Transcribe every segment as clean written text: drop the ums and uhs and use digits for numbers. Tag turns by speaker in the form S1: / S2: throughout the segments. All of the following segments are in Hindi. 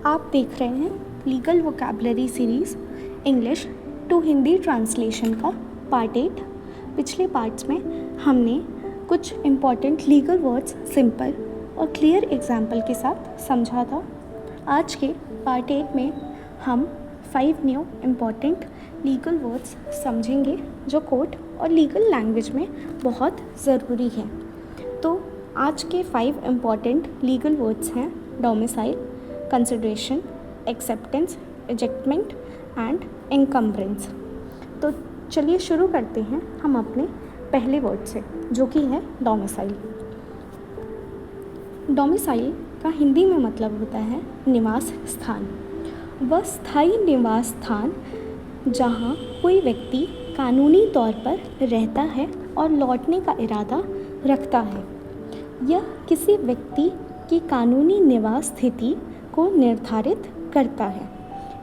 S1: आप देख रहे हैं legal vocabulary series English to Hindi translation का पार्ट 8। पिछले पार्ट्स में हमने कुछ इम्पॉर्टेंट लीगल वर्ड्स सिंपल और क्लियर एग्जाम्पल के साथ समझा था। आज के पार्ट 8 में हम 5 न्यू इम्पॉर्टेंट लीगल वर्ड्स समझेंगे जो कोर्ट और लीगल लैंग्वेज में बहुत ज़रूरी हैं। तो आज के 5 इम्पॉर्टेंट लीगल वर्ड्स हैं domicile, consideration, acceptance, ejectment and encumbrance. तो चलिए शुरू करते हैं हम अपने पहले वर्ड से, जो कि है डोमिसाइल। डोमिसाइल का हिंदी में मतलब होता है निवास स्थान। वह स्थायी निवास स्थान जहाँ कोई व्यक्ति कानूनी तौर पर रहता है और लौटने का इरादा रखता है। यह किसी व्यक्ति की कानूनी निवास स्थिति को निर्धारित करता है।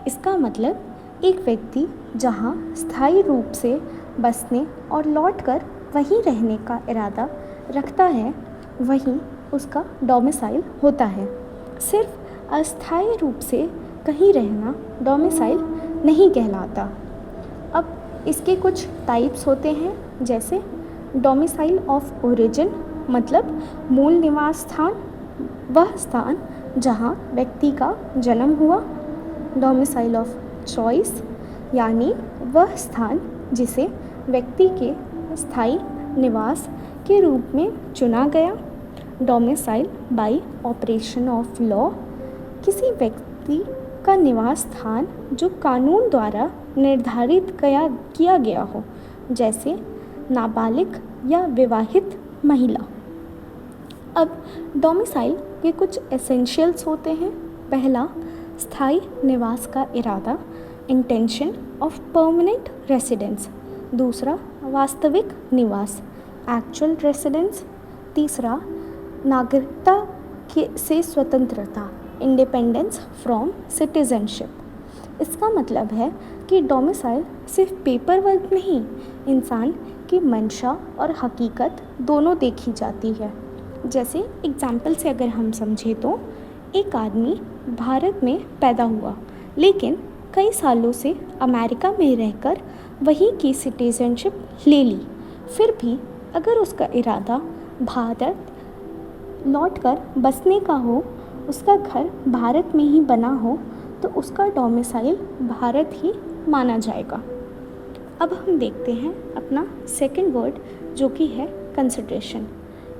S1: इसका मतलब एक व्यक्ति जहाँ स्थायी रूप से बसने और लौटकर वहीं रहने का इरादा रखता है, वहीं उसका डोमिसाइल होता है। सिर्फ अस्थायी रूप से कहीं रहना डोमिसाइल नहीं कहलाता। अब इसके कुछ टाइप्स होते हैं, जैसे डोमिसाइल ऑफ ओरिजिन मतलब मूल निवास स्थान, वह स्थान जहाँ व्यक्ति का जन्म हुआ। डोमिसाइल ऑफ चॉइस यानी वह स्थान जिसे व्यक्ति के स्थायी निवास के रूप में चुना गया। Domicile bye operation of law किसी व्यक्ति का निवास स्थान जो कानून द्वारा निर्धारित किया गया हो, जैसे नाबालिग या विवाहित महिला। अब डोमिसाइल के कुछ एसेंशियल्स होते हैं। पहला, स्थायी निवास का इरादा, इंटेंशन ऑफ परमानेंट रेसिडेंस। दूसरा, वास्तविक निवास, एक्चुअल रेसिडेंस। तीसरा, नागरिकता से स्वतंत्रता, इंडिपेंडेंस फ्रॉम सिटीजनशिप। इसका मतलब है कि डोमिसाइल सिर्फ पेपर वर्क नहीं, इंसान की मंशा और हकीकत दोनों देखी जाती है। जैसे एग्जाम्पल से अगर हम समझें तो एक आदमी भारत में पैदा हुआ लेकिन कई सालों से अमेरिका में रहकर वहीं की सिटीजनशिप ले ली। फिर भी अगर उसका इरादा भारत लौटकर बसने का हो, उसका घर भारत में ही बना हो, तो उसका डोमिसाइल भारत ही माना जाएगा। अब हम देखते हैं अपना सेकंड वर्ड, जो कि है कंसिडरेशन।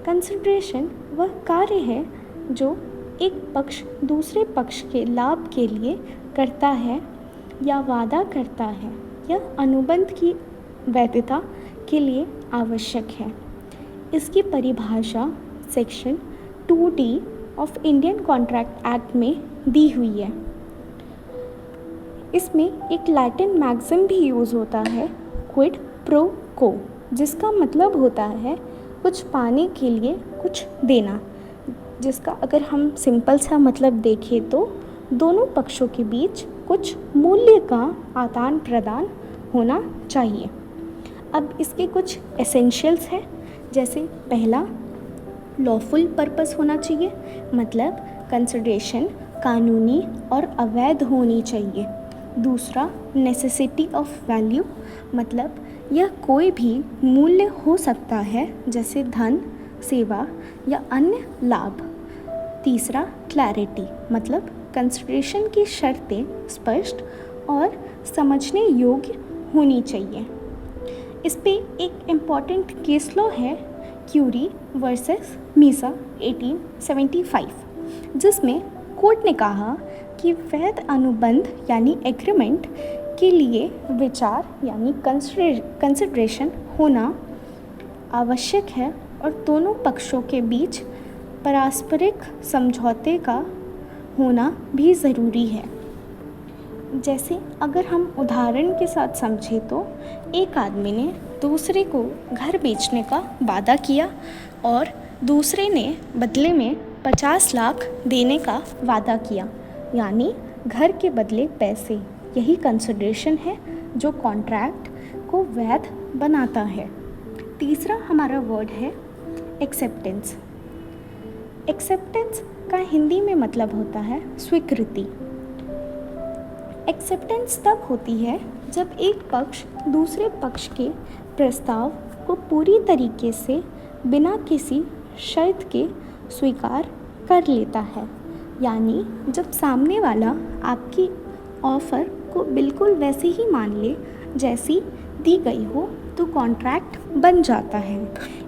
S1: कंसिडरेशन वह कार्य है जो एक पक्ष दूसरे पक्ष के लाभ के लिए करता है या वादा करता है या अनुबंध की वैधता के लिए आवश्यक है। इसकी परिभाषा section 2D of Indian contract act में दी हुई है। इसमें एक लैटिन मैक्सिम भी यूज़ होता है, क्विड प्रो को, जिसका मतलब होता है कुछ पाने के लिए कुछ देना। जिसका अगर हम सिंपल सा मतलब देखें तो दोनों पक्षों के बीच कुछ मूल्य का आदान प्रदान होना चाहिए। अब इसके कुछ एसेंशियल्स हैं, जैसे पहला, लॉफुल पर्पस होना चाहिए, मतलब कंसिडरेशन कानूनी और अवैध होनी चाहिए। दूसरा, नेसेसिटी ऑफ वैल्यू, मतलब यह कोई भी मूल्य हो सकता है, जैसे धन, सेवा या अन्य लाभ। तीसरा, क्लैरिटी, मतलब कंसिडरेशन की शर्तें स्पष्ट और समझने योग्य होनी चाहिए। इस पे एक इम्पॉर्टेंट केस लॉ है, क्यूरी वर्सेस मीसा 1875, जिसमें कोर्ट ने कहा कि वैध अनुबंध यानी एग्रीमेंट के लिए विचार यानी कंसिडरेशन होना आवश्यक है और दोनों पक्षों के बीच पारस्परिक समझौते का होना भी ज़रूरी है। जैसे अगर हम उदाहरण के साथ समझें तो एक आदमी ने दूसरे को घर बेचने का वादा किया और दूसरे ने बदले में 50 लाख देने का वादा किया, यानी घर के बदले पैसे। यही कंसिडरेशन है जो कॉन्ट्रैक्ट को वैध बनाता है। तीसरा हमारा वर्ड है एक्सेप्टेंस। एक्सेप्टेंस का हिंदी में मतलब होता है स्वीकृति। एक्सेप्टेंस तब होती है जब एक पक्ष दूसरे पक्ष के प्रस्ताव को पूरी तरीके से बिना किसी शर्त के स्वीकार कर लेता है। यानी जब सामने वाला आपकी ऑफ़र को बिल्कुल वैसे ही मान ले जैसी दी गई हो तो कॉन्ट्रैक्ट बन जाता है।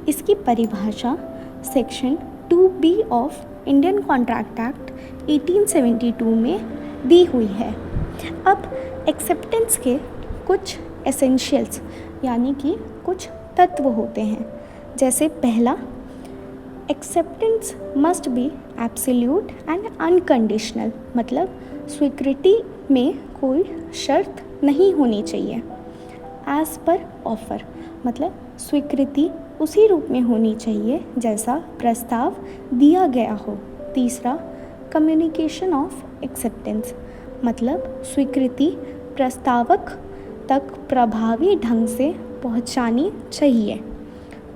S1: इसकी परिभाषा section 2B of Indian contract act 1872 में दी हुई है। अब एक्सेप्टेंस के कुछ एसेंशियल्स यानी कि कुछ तत्व होते हैं। जैसे पहला, acceptance must be absolute and unconditional, मतलब स्वीकृति में कोई शर्त नहीं होनी चाहिए। एज पर ऑफ़र, मतलब स्वीकृति उसी रूप में होनी चाहिए जैसा प्रस्ताव दिया गया हो। तीसरा, कम्युनिकेशन ऑफ एक्सेप्टेंस, मतलब स्वीकृति प्रस्तावक तक प्रभावी ढंग से पहुंचानी चाहिए।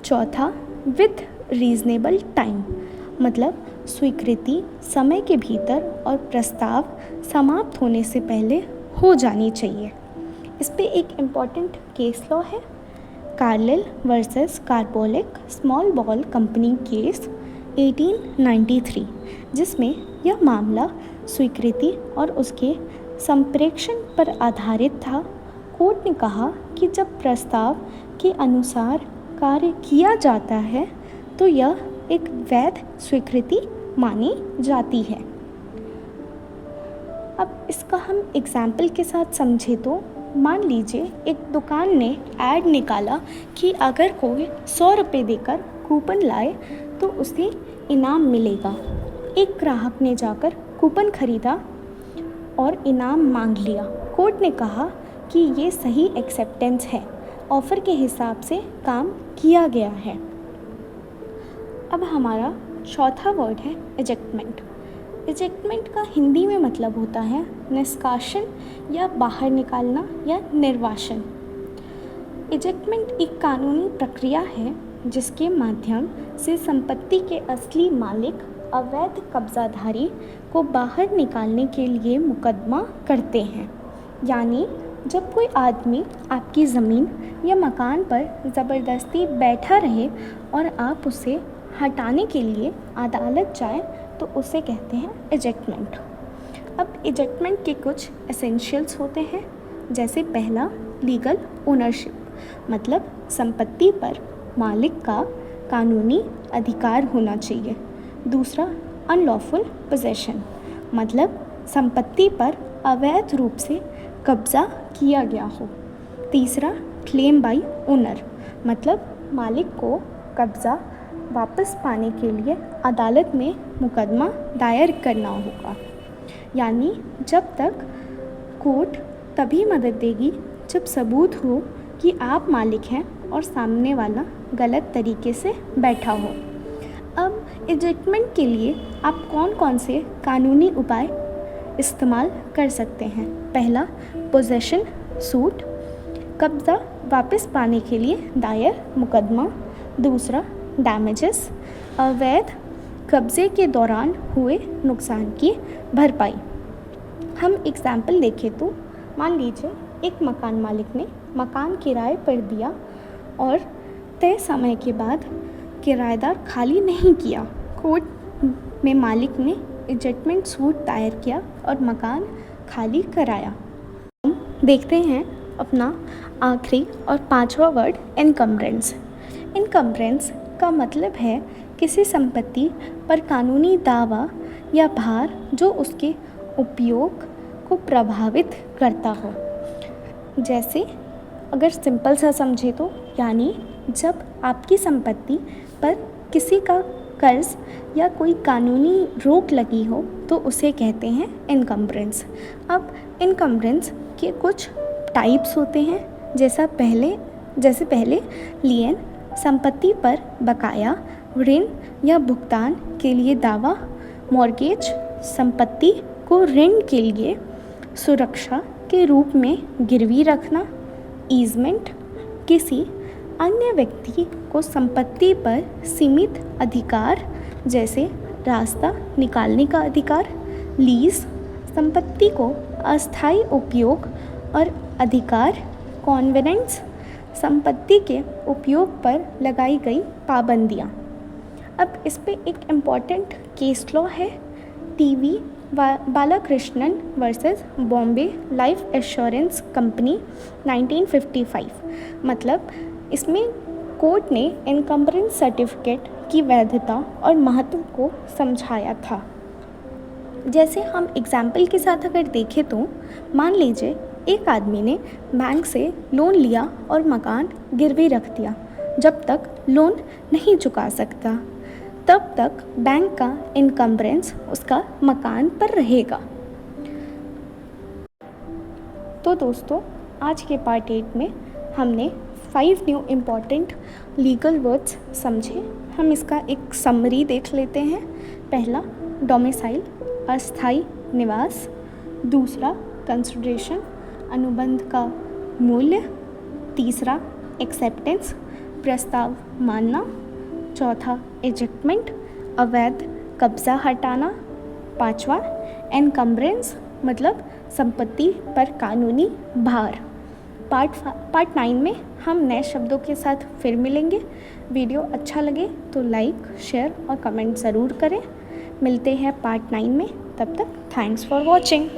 S1: चौथा, विथ रीज़नेबल टाइम, मतलब स्वीकृति समय के भीतर और प्रस्ताव समाप्त होने से पहले हो जानी चाहिए। इस पे एक इम्पॉर्टेंट केस लॉ है, Carlill versus Carbolic small ball company case 1893, जिसमें यह मामला स्वीकृति और उसके संप्रेषण पर आधारित था। कोर्ट ने कहा कि जब प्रस्ताव के अनुसार कार्य किया जाता है तो यह एक वैध स्वीकृति मानी जाती है। अब इसका हम एग्जाम्पल के साथ समझे तो मान लीजिए एक दुकान ने ऐड निकाला कि अगर कोई 100 रुपये देकर कूपन लाए तो उसे इनाम मिलेगा। एक ग्राहक ने जाकर कूपन खरीदा और इनाम मांग लिया। कोर्ट ने कहा कि ये सही एक्सेप्टेंस है, ऑफ़र के हिसाब से काम किया गया है। अब हमारा चौथा वर्ड है इजेक्टमेंट। इजेक्टमेंट का हिंदी में मतलब होता है निष्कासन या बाहर निकालना या निर्वासन। इजेक्टमेंट एक कानूनी प्रक्रिया है जिसके माध्यम से संपत्ति के असली मालिक अवैध कब्जाधारी को बाहर निकालने के लिए मुकदमा करते हैं। यानी जब कोई आदमी आपकी ज़मीन या मकान पर ज़बरदस्ती बैठा रहे और आप उसे हटाने के लिए अदालत जाए तो उसे कहते हैं इजेक्टमेंट। अब इजेक्टमेंट के कुछ एसेंशियल्स होते हैं। जैसे पहला, लीगल ओनरशिप, मतलब संपत्ति पर मालिक का कानूनी अधिकार होना चाहिए। दूसरा, अनलॉफुल पोजेशन, मतलब संपत्ति पर अवैध रूप से कब्ज़ा किया गया हो। तीसरा, क्लेम बाय ओनर, मतलब मालिक को कब्ज़ा वापस पाने के लिए अदालत में मुकदमा दायर करना होगा। यानी जब तक कोर्ट तभी मदद देगी जब सबूत हो कि आप मालिक हैं और सामने वाला गलत तरीके से बैठा हो। अब इजेक्टमेंट के लिए आप कौन कौन से कानूनी उपाय इस्तेमाल कर सकते हैं। पहला, पोजेशन सूट, कब्ज़ा वापस पाने के लिए दायर मुकदमा। दूसरा, डैमेजेस, अवैध कब्ज़े के दौरान हुए नुकसान की भरपाई। हम एग्जाम्पल देखें तो मान लीजिए एक मकान मालिक ने मकान किराए पर दिया और तय समय के बाद किराएदार खाली नहीं किया। कोर्ट में मालिक ने इजेक्टमेंट सूट दायर किया और मकान खाली कराया। हम देखते हैं अपना आखिरी और पांचवा वर्ड, इनकम्बरेंस। इनकम्बरेंस का मतलब है किसी संपत्ति पर कानूनी दावा या भार जो उसके उपयोग को प्रभावित करता हो। जैसे अगर सिंपल सा समझे तो यानी जब आपकी संपत्ति पर किसी का कर्ज या कोई कानूनी रोक लगी हो तो उसे कहते हैं इनकम्बरेंस। अब इनकम्बरेंस के कुछ टाइप्स होते हैं। जैसे पहले लियन, संपत्ति पर बकाया ऋण या भुगतान के लिए दावा। मॉर्गेज, संपत्ति को ऋण के लिए सुरक्षा के रूप में गिरवी रखना। ईजमेंट, किसी अन्य व्यक्ति को संपत्ति पर सीमित अधिकार जैसे रास्ता निकालने का अधिकार। लीज, संपत्ति को अस्थायी उपयोग और अधिकार, कॉन्वेनेंस, संपत्ति के उपयोग पर लगाई गई पाबंदियाँ। अब इस पे एक इम्पॉर्टेंट केस लॉ है, TV Balakrishnan versus Bombay life assurance company 1955। मतलब इसमें कोर्ट ने इनकम्बरेंस सर्टिफिकेट की वैधता और महत्व को समझाया था। जैसे हम एग्जाम्पल के साथ अगर देखें तो मान लीजिए एक आदमी ने बैंक से लोन लिया और मकान गिरवी रख दिया। जब तक लोन नहीं चुका सकता तब तक बैंक का इनकम्बरेंस उसका मकान पर रहेगा। तो दोस्तों, आज के पार्ट 8 में हमने 5 न्यू इम्पॉर्टेंट लीगल वर्ड्स समझे। हम इसका एक समरी देख लेते हैं। पहला, डोमिसाइल, अस्थायी निवास। दूसरा, कंसिडरेशन, अनुबंध का मूल्य। तीसरा, एक्सेप्टेंस, प्रस्ताव मानना। चौथा, एजेक्टमेंट, अवैध कब्जा हटाना। पांचवा, एनकम्बरेंस, मतलब संपत्ति पर कानूनी भार। पार्ट 9 में हम नए शब्दों के साथ फिर मिलेंगे। वीडियो अच्छा लगे तो लाइक, शेयर और कमेंट ज़रूर करें। मिलते हैं पार्ट 9 में। तब तक थैंक्स फॉर वॉचिंग।